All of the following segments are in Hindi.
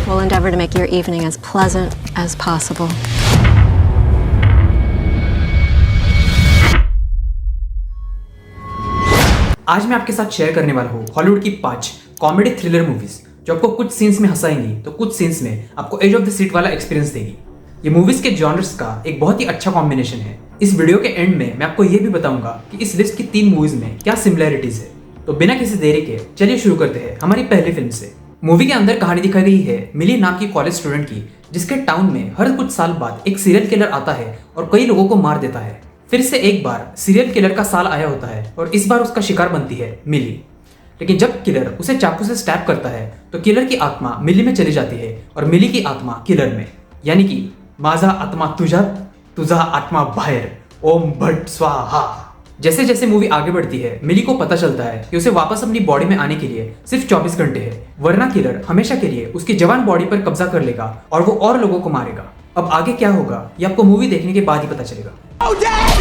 We'll endeavor to make your evening as pleasant as possible. आज मैं आपके साथ शेयर करने वाला हूँ हॉलीवुड की 5 कॉमेडी थ्रिलर मूवीज जो आपको कुछ सीन्स में हंसाएंगी तो कुछ सीन्स में आपको एज ऑफ द सीट वाला एक्सपीरियंस देगी। ये मूवीज के जॉनर्स का एक बहुत ही अच्छा कॉम्बिनेशन है। इस वीडियो के एंड में मैं आपको ये भी बताऊंगा कि इस लिस्ट की 3 मूवीज में क्या सिमिलैरिटीज है। तो बिना किसी देरी के चलिए शुरू करते हैं हमारी पहली फिल्म से। मूवी के अंदर कहानी दिखाई गई है मिली नाम की कॉलेज स्टूडेंट की, जिसके टाउन में हर कुछ साल बाद एक सीरियल किलर आता है और कई लोगों को मार देता है। फिर से एक बार सीरियल किलर का साल आया होता है और इस बार उसका शिकार बनती है मिली। लेकिन जब किलर उसे चाकू से स्टैब करता है तो किलर की आत्मा मिली में चली जाती है और मिली की आत्मा किलर में, यानी कि माझा आत्मा तुझ्यात, तुझा आत्मा बाहेर, ओम भट स्वाहा। जैसे जैसे मूवी आगे बढ़ती है मिली को पता चलता है कि उसे वापस अपनी बॉडी में आने के लिए सिर्फ 24 घंटे है, वरना किलर हमेशा के लिए उसकी जवान बॉडी पर कब्जा कर लेगा और वो और लोगों को मारेगा। अब आगे क्या होगा ये आपको मूवी देखने के बाद ही पता चलेगा। Oh, Dad!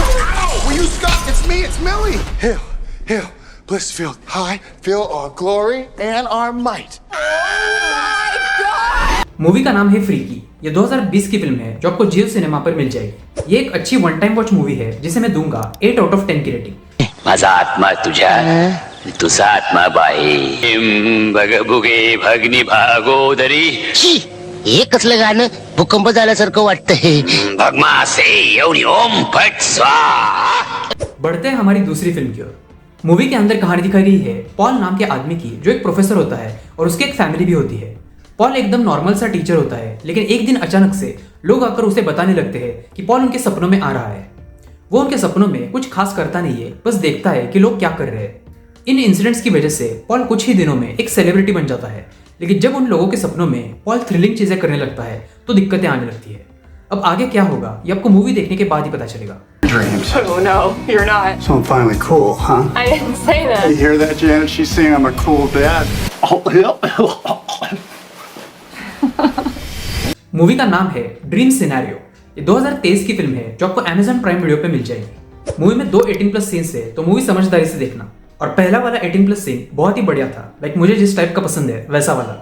Will you stop? It's me, it's Millie. Hail, Blissfield, high, feel our glory and our might. Movie का नाम है फ्रीकी। ये 2020 की फिल्म है जो आपको जियो सिनेमा पर मिल जाएगी। ये एक अच्छी वन टाइम वॉच मूवी है जिसे मैं दूंगा 8 आउट ऑफ 10 की रेटिंग। माझा आत्मा तुझ्या, तुझा आत्मा बाहेर, भगभुगे भगनी भागोदरी। हे कसलं गाणं भूकंप झाल्यासारखं वाटतंय। भगमासे एवढी ओम फट स्वाहा। बढ़ते हैं हमारी दूसरी फिल्म की ओर। मूवी के अंदर कहानी दिखाई गई है पॉल नाम के आदमी की, जो एक प्रोफेसर होता है और उसकी एक फैमिली भी होती है। पॉल एकदम नॉर्मल सा टीचर होता है, लेकिन एक दिन अचानक से लोग आकर उसे बताने लगते हैं कि पॉल उनके सपनों में आ रहा है। वो उनके सपनों में कुछ खास करता नहीं है, बस देखता है कि लोग क्या कर रहे हैं। इन इंसिडेंट्स की वजह से पॉल कुछ ही दिनों में एक सेलिब्रिटी बन जाता है, लेकिन जब उन लोगों के सपनों में पॉल थ्रिलिंग चीजें करने लगता है तो दिक्कतें आने लगती है। अब आगे क्या होगा ये आपको मूवी देखने के बाद ही पता चलेगा। Dreams. Oh no, you're not. So I'm finally cool, huh? I didn't say that. You hear that, Janet? She's saying I'm a cool dad. Movie का नाम है ड्रीम सिनेरियो। ये 2023 की फिल्म है जो आपको Amazon प्राइम वीडियो पे मिल जाएगी। मूवी में 2 18+ सीन्स है, तो मूवी समझदारी से देखना। और पहला वाला 18+ सीन बहुत ही बढ़िया था, लाइक मुझे जिस टाइप का पसंद है वैसा वाला।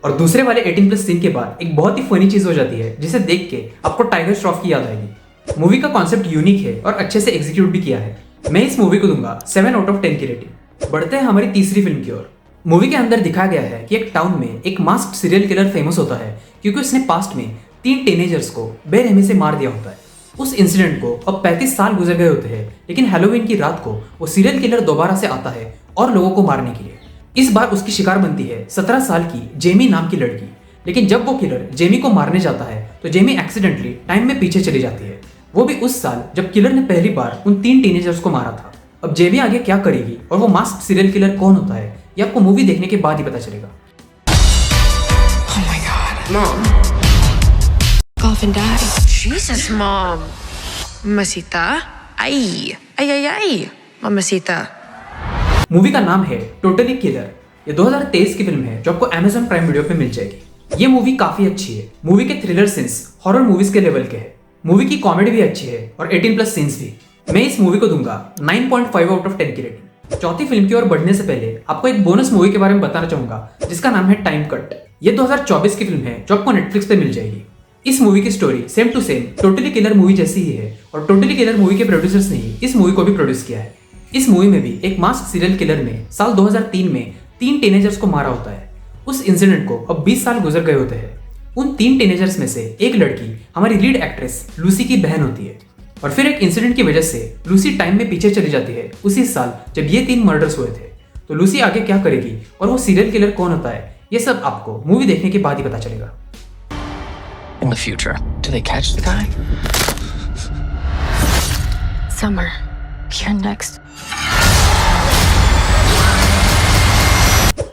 और दूसरे वाले 18+ सीन के बाद एक बहुत ही फनी चीज हो जाती है जिसे देख के आपको टाइगर श्रॉफ की याद आएगी। मूवी का कॉन्सेप्ट यूनिक है और अच्छे से एग्जीक्यूट भी किया है। मैं इस मूवी को दूंगा 7 आउट ऑफ 10 की रेटिंग। बढ़ते हैं हमारी तीसरी फिल्म की ओर। मूवी के अंदर दिखाया गया है कि एक टाउन में एक मास्क्ड सीरियल किलर फेमस होता है क्योंकि उसने पास्ट में 3 टीनेजर्स को बेरहमी से मार दिया होता है। उस इंसिडेंट को अब 35 साल गुजर गए होते हैं, लेकिन हैलोवीन की रात को वो सीरियल किलर दोबारा से आता है और लोगों को मारने के लिए। इस बार उसकी शिकार बनती है 17 साल की जेमी नाम की लड़की। लेकिन जब वो किलर जेमी को मारने जाता है तो जेमी एक्सीडेंटली टाइम में पीछे चली जाती है, वो भी उस साल जब किलर ने पहली बार उन 3 टीनेजर्स को मारा था। अब जेमी आगे क्या करेगी और वो मास्क सीरियल किलर कौन होता है ये आपको मूवी देखने के बाद ही पता चलेगा। Oh my god. Mom. Golf and Daddy. Jesus, Mom. Mamacita. Ay. Ay, ay, ay. Mamacita. Movie का नाम है टोटली किलर। ये 2023 की फिल्म है जो आपको Amazon प्राइम वीडियो पे मिल जाएगी। ये मूवी काफी अच्छी है। मूवी के थ्रिलर सीन्स हॉरर मूवीज के लेवल के हैं। मूवी की कॉमेडी भी अच्छी है और 18+ सीन्स भी। मैं इस मूवी को दूंगा 9.5 आउट ऑफ 10 की रेटिंग। चौथी फिल्म की ओर बढ़ने से पहले आपको एक बोनस मूवी के बारे में बताना चाहूंगा जिसका नाम है टाइम कट। ये 2024 की फिल्म है जो आपको नेटफ्लिक्स पे मिल जाएगी। इस मूवी की story same to same totally killer movie जैसी ही है और टोटली किलर मूवी के प्रोड्यूसर्स ने ही इस मूवी को भी प्रोड्यूस किया है। इस मूवी में भी एक मास्क सीरियल किलर ने साल 2003 में 3 टीनेजर्स को मारा होता है। उस इंसिडेंट को अब 20 साल गुजर गए होते हैं। उन 3 टीनेजर्स में से एक लड़की हमारी लीड एक्ट्रेस लूसी की बहन होती है और फिर एक इंसिडेंट की वजह से लूसी टाइम में पीछे चली जाती है उसी साल जब ये 3 मर्डर्स हुए थे। तो लूसी आगे क्या करेगी और वो सीरियल किलर कौन होता है ये सब आपको मूवी देखने के बाद ही पता चलेगा। In the future, do they catch the guy? Summer. You're next.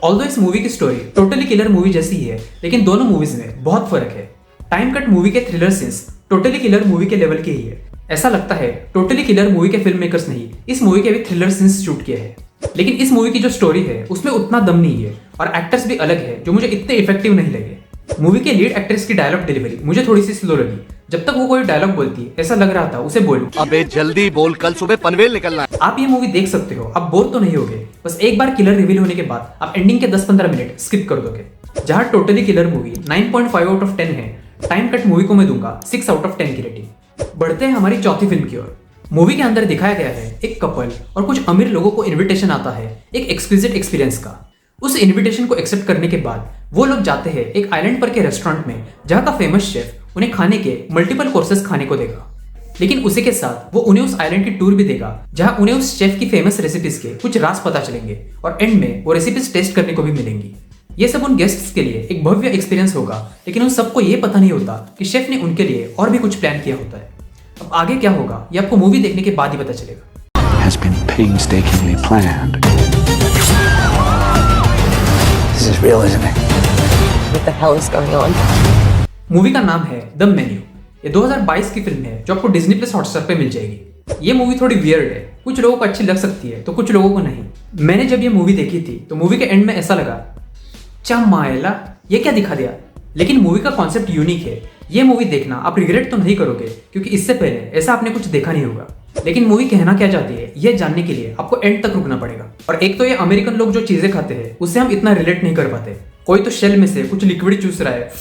Although इस मूवी की स्टोरी टोटली किलर मूवी जैसी ही है, लेकिन दोनों मूवीज में बहुत फर्क है। टाइम कट मूवी के thriller scenes totally killer movie के लेवल के ही है। ऐसा लगता है टोटली किलर मूवी के फिल्म मेकर्स ने ही इस मूवी के भी थ्रिलर सीन्स शूट किए हैं, लेकिन इस मूवी की जो स्टोरी है उसमें उतना दम नहीं है और एक्टर्स भी अलग है जो मुझे इतने इफेक्टिव नहीं लगे। मूवी के लीड एक्ट्रेस की डायलॉग डिलीवरी मुझे थोड़ी सी स्लो लगी, जब तक वो कोई डायलॉग बोलती ऐसा लग रहा था उसे बोलूं। अबे जल्दी बोल, कल सुबह पनवेल निकलना है। आप ये मूवी देख सकते हो, आप बोर तो नहीं होगे। बस एक बार किलर रिवील होने के बाद आप एंडिंग के 10-15 मिनट स्किप कर दोगे। जहां totally killer movie 9.5 out of 10 है, टाइम कट मूवी को मैं दूंगा 6 आउट ऑफ 10 की रेटिंग। बढ़ते हैं हमारी चौथी फिल्म की ओर। मूवी के अंदर दिखाया गया है एक कपल और कुछ अमीर लोगों को इनविटेशन आता है एक एक्सक्लूसिव एक्सपीरियंस का। उस इनविटेशन को एक्सेप्ट करने के बाद वो लोग जाते हैं एक आइलैंड पर के रेस्टोरेंट में, जहां का फेमस शेफ उन्हें खाने के मल्टीपल कोर्सेस खाने को देगा। लेकिन उसी के साथ वो उन्हें उस आइलैंड की टूर भी देगा, जहां उन्हें उस शेफ की फेमस रेसिपीज के कुछ राज पता चलेंगे और एंड में वो रेसिपीज टेस्ट करने को भी मिलेंगी। ये सब उन गेस्ट्स के लिए एक भव्य एक्सपीरियंस होगा, लेकिन उन सबको ये पता नहीं होता कि शेफ ने उनके लिए और भी कुछ प्लान किया होता है। अब आगे क्या होगा ये आपको मूवी देखने के बाद ही पता चलेगा। Has been painstakingly planned. This is real, isn't it? What the hell is going on? Movie का नाम है द मेन्यू। ये 2022 की फिल्म है जो आपको डिज्नी प्लस हॉटस्टार पे मिल जाएगी। ये मूवी थोड़ी वियर्ड है, कुछ लोगों को अच्छी लग सकती है तो कुछ लोगों को नहीं। मैंने जब ये मूवी देखी थी तो मूवी के एंड में ऐसा लगा, चमायला ये क्या दिखा दिया। लेकिन मूवी का कॉन्सेप्ट यूनिक है। ये मूवी देखना आप रिग्रेट तो नहीं करोगे, क्योंकि इससे पहले ऐसा आपने कुछ देखा नहीं होगा। लेकिन मूवी कहना क्या चाहती है ये जानने के लिए आपको एंड तक रुकना पड़ेगा। और एक तो ये अमेरिकन लोग जो चीजें खाते हैं उससे हम इतना रिलेट नहीं कर पाते। कोई तो शेल में से कुछ लिक्विड चूस रहा है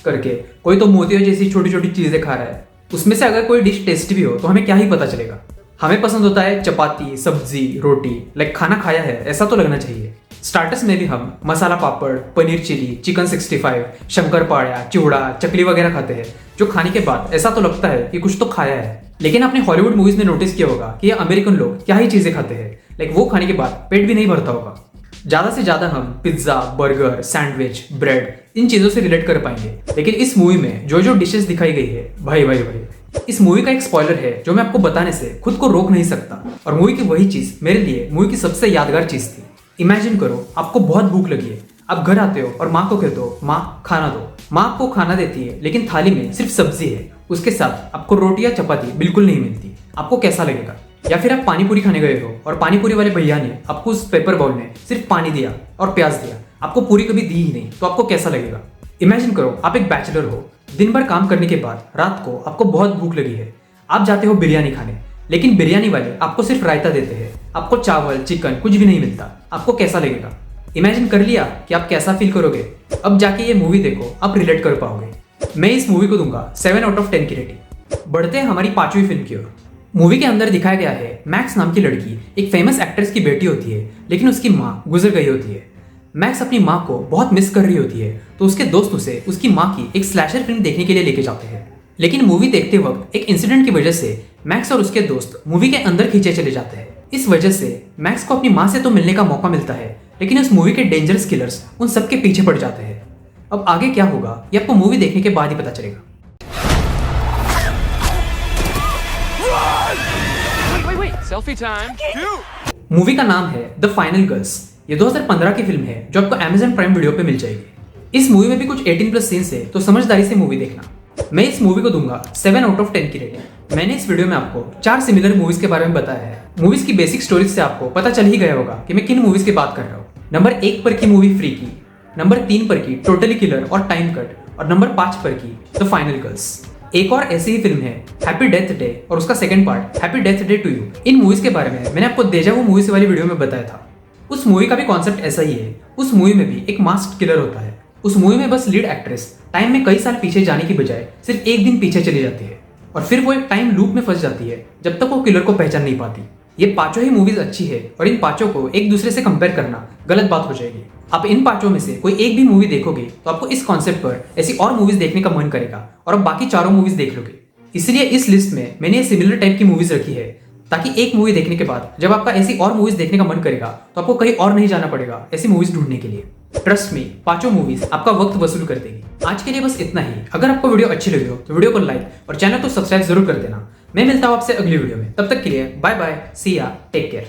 करके, कोई तो मोतियों जैसी छोटी छोटी चीजें खा रहा है। उसमें से अगर कोई डिश टेस्टी भी हो तो हमें क्या ही पता चलेगा। हमें पसंद होता है चपाती, सब्जी, रोटी, लाइक खाना खाया है ऐसा तो लगना चाहिए। स्टार्टर्स में भी हम मसाला पापड़, पनीर चिली, चिकन 65, शंकरपाड़ा, चिवड़ा, चकली वगैरह खाते हैं, जो खाने के बाद ऐसा तो लगता है कि कुछ तो खाया है। लेकिन आपने हॉलीवुड मूवीज में नोटिस किया होगा कि ये अमेरिकन लोग क्या ही चीजें खाते हैं, लाइक वो खाने के बाद पेट भी नहीं भरता होगा। ज्यादा से ज्यादा हम पिज्जा, बर्गर, सैंडविच, ब्रेड इन चीजों से रिलेट कर पाएंगे। लेकिन इस मूवी में जो जो डिशेस दिखाई गई है, भाई इस मूवी का एक स्पॉइलर है जो मैं आपको बताने से खुद को रोक नहीं सकता। और मूवी की वही चीज मेरे लिए मूवी की सबसे यादगार चीज थी। इमेजिन करो आपको बहुत भूख लगी है, आप घर आते हो और माँ को कहते हो माँ खाना दो। माँ आपको खाना देती है लेकिन थाली में सिर्फ सब्जी है, उसके साथ आपको रोटी या चपाती बिल्कुल नहीं मिलती। आपको कैसा लगेगा? या फिर आप पानी पूरी खाने गए हो और पानी पूरी वाले भैया ने आपको उस पेपर बाउल में सिर्फ पानी दिया और प्याज दिया, आपको पूरी कभी दी ही नहीं, तो आपको कैसा लगेगा? इमेजिन करो आप एक बैचलर हो, दिन भर काम करने के बाद रात को आपको बहुत भूख लगी है, आप जाते हो बिरयानी खाने, लेकिन बिरयानी वाले आपको सिर्फ रायता देते हैं, आपको चावल, चिकन कुछ भी नहीं मिलता। आपको कैसा लगेगा? इमेजिन कर लिया कि आप कैसा फील करोगे? अब जाके ये मूवी देखो, आप रिलेट कर पाओगे। मैं इस मूवी को दूंगा 7 आउट ऑफ 10 की रेटिंग। बढ़ते हैं हमारी 5वीं फिल्म की ओर। मूवी के अंदर दिखाया गया है मैक्स नाम की लड़की एक फेमस एक्ट्रेस की बेटी होती है, लेकिन उसकी माँ गुजर गई होती है। मैक्स अपनी माँ को बहुत मिस कर रही होती है, तो उसके दोस्त उसे उसकी माँ की एक स्लैशर फिल्म देखने के लिए लेके जाते हैं। लेकिन मूवी देखते वक्त एक इंसिडेंट की वजह से मैक्स और उसके दोस्त मूवी के अंदर खींचे चले जाते हैं। इस वजह से मैक्स को अपनी माँ से तो मिलने का मौका मिलता है, लेकिन उस मूवी के डेंजरस किलर्स उन सबके पीछे पड़ जाते हैं। अब आगे क्या होगा ये आपको मूवी देखने के बाद ही पता चलेगा। Selfie time. मूवी का नाम है द फाइनल गर्ल्स। ये 2015 की फिल्म है जो आपको Amazon प्राइम वीडियो पे मिल जाएगी। इस मूवी में भी कुछ 18+ सीन्स है, तो समझदारी से मूवी देखना। मैं इस मूवी को दूंगा 7 आउट ऑफ 10 की रेटिंग। मैंने इस वीडियो में आपको 4 सिमिलर मूवीज के बारे में बताया है। मूवीज की बेसिक स्टोरीज से आपको पता चल ही गया होगा कि मैं किन मूवीज की बात कर रहा हूँ। नंबर 1 पर की मूवी फ्रीकी, नंबर 3 पर की टोटली किलर और टाइम कट, और नंबर 5 पर की द फाइनल गर्ल्स। एक और ऐसी ही फिल्म है हैप्पी डेथ डे और उसका second part happy death day two you. इन मूवीज के बारे में मैंने आपको देजा वू मूवीज वाली वीडियो में बताया था। उस मूवी का भी कॉन्सेप्ट ऐसा ही है। उस मूवी में भी एक मास्क्ड किलर होता है। उस मूवी में बस लीड एक्ट्रेस टाइम में कई साल पीछे जाने की बजाय सिर्फ एक दिन पीछे चली जाती है, और फिर वो एक टाइम लूप में फंस जाती है जब तक वो किलर को पहचान नहीं पाती। ये पांचों ही मूवीज अच्छी है, और इन पांचों को एक दूसरे से कंपेयर करना गलत बात हो जाएगी। आप इन पांचों में से कोई एक भी मूवी देखोगे तो आपको इस कॉन्सेप्ट पर ऐसी और मूवीज देखने का मन करेगा, और आप बाकी चारों मूवीज देख लोगे। इसलिए इस लिस्ट में मैंने ये सिमिलर टाइप की मूवीज रखी है, ताकि एक मूवी देखने के बाद जब आपका ऐसी और मूवीज देखने का मन करेगा तो आपको कहीं और नहीं जाना पड़ेगा ऐसी मूवीज ढूंढने के लिए। ट्रस्ट मी, पांचों मूवीज आपका वक्त वसूल कर देगी। आज के लिए बस इतना ही। अगर आपको वीडियो अच्छी लगी हो तो वीडियो को लाइक और चैनल को सब्सक्राइब जरूर कर देना। मैं मिलता हूं आपसे अगली वीडियो में, तब तक के लिए बाय बाय, सी या, टेक केयर।